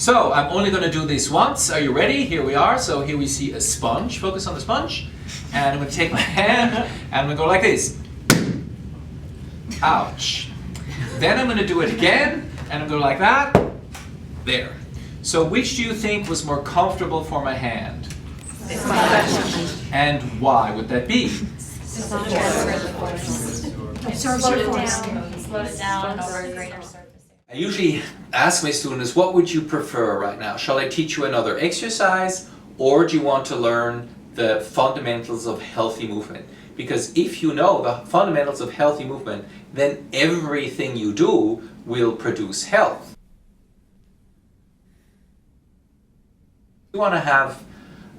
So I'm only going to do this once. Are you ready? Here we are. So here we see a sponge. Focus on the sponge. And I'm going to take my hand and I'm going to go like this. Ouch. Then I'm going to do it again and I'm going to go like that. There. So which do you think was more comfortable for my hand? And why would that be? Slow it down over a greater surface. I usually ask my students, what would you prefer right now? Shall I teach you another exercise, or do you want to learn the fundamentals of healthy movement? Because if you know the fundamentals of healthy movement, then everything you do will produce health. We want to have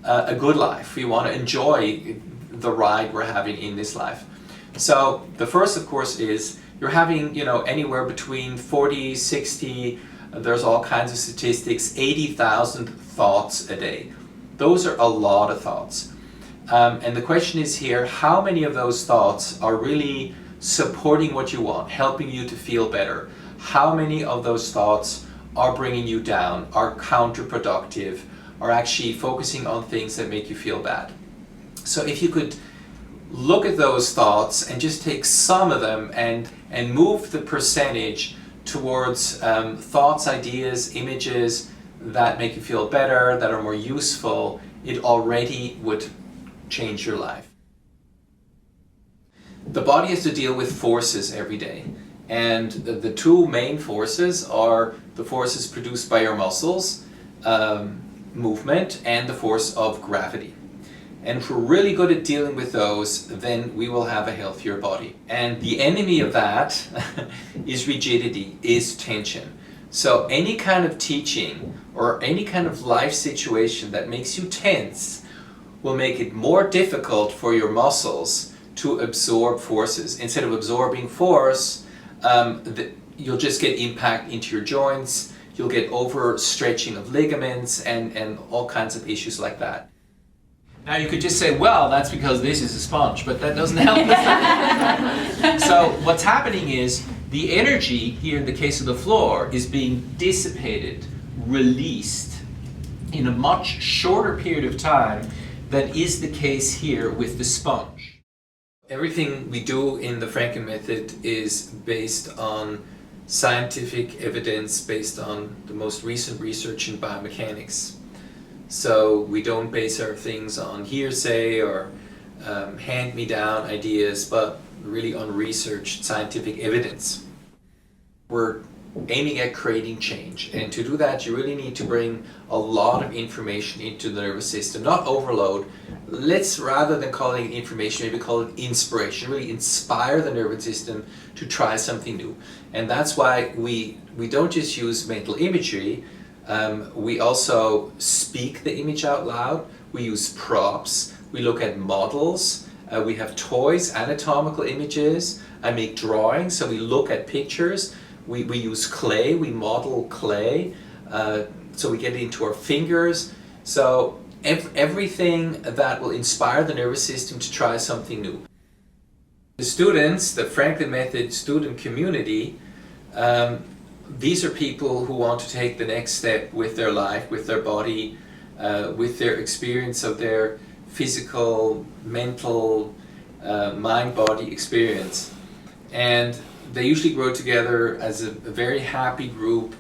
a good life. We want to enjoy the ride we're having in this life. So the first, of course, is you're having, anywhere between 40, 60, there's all kinds of statistics, 80,000 thoughts a day. Those are a lot of thoughts. And the question is here, how many of those thoughts are really supporting what you want, helping you to feel better? How many of those thoughts are bringing you down, are counterproductive, are actually focusing on things that make you feel bad? So if you could look at those thoughts and just take some of them and move the percentage towards thoughts, ideas, images that make you feel better, that are more useful, it already would change your life. The body has to deal with forces every day, and the two main forces are the forces produced by your muscles, movement, and the force of gravity. And if we're really good at dealing with those, then we will have a healthier body. And the enemy of that is rigidity, is tension. So any kind of teaching or any kind of life situation that makes you tense will make it more difficult for your muscles to absorb forces. Instead of absorbing force, you'll just get impact into your joints, you'll get overstretching of ligaments and all kinds of issues like that. Now you could just say, well, that's because this is a sponge, but that doesn't help us. So what's happening is the energy here in the case of the floor is being dissipated, released in a much shorter period of time than is the case here with the sponge. Everything we do in the Franken method is based on scientific evidence, based on the most recent research in biomechanics. So we don't base our things on hearsay or hand-me-down ideas, but really on researched scientific evidence. We're aiming at creating change, and to do that you really need to bring a lot of information into the nervous system, not overload. Let's, rather than calling it information, maybe call it inspiration, really inspire the nervous system to try something new. And that's why we don't just use mental imagery. We also speak the image out loud, we use props, we look at models, we have toys, anatomical images, I make drawings, so we look at pictures, we use clay, we model clay, so we get it into our fingers. So everything that will inspire the nervous system to try something new. The students, the Franken Method student community, these are people who want to take the next step with their life, with their body, with their experience of their physical, mental, mind-body experience. And they usually grow together as a very happy group,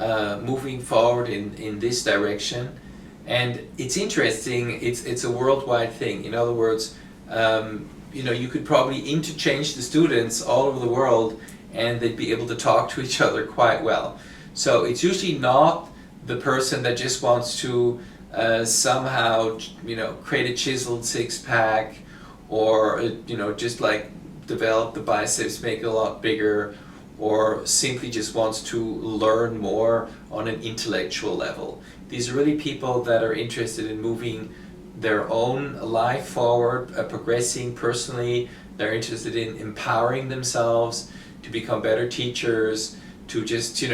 moving forward in this direction. And it's interesting, it's a worldwide thing. In other words, you could probably interchange the students all over the world and they'd be able to talk to each other quite well. So it's usually not the person that just wants to somehow, create a chiseled six-pack or, just like develop the biceps, make it a lot bigger, or simply just wants to learn more on an intellectual level. These are really people that are interested in moving their own life forward, progressing personally. They're interested in empowering themselves to become better teachers, to just,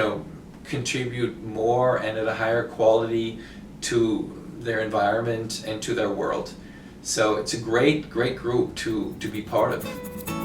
contribute more and at a higher quality to their environment and to their world. So it's a great, great group to be part of.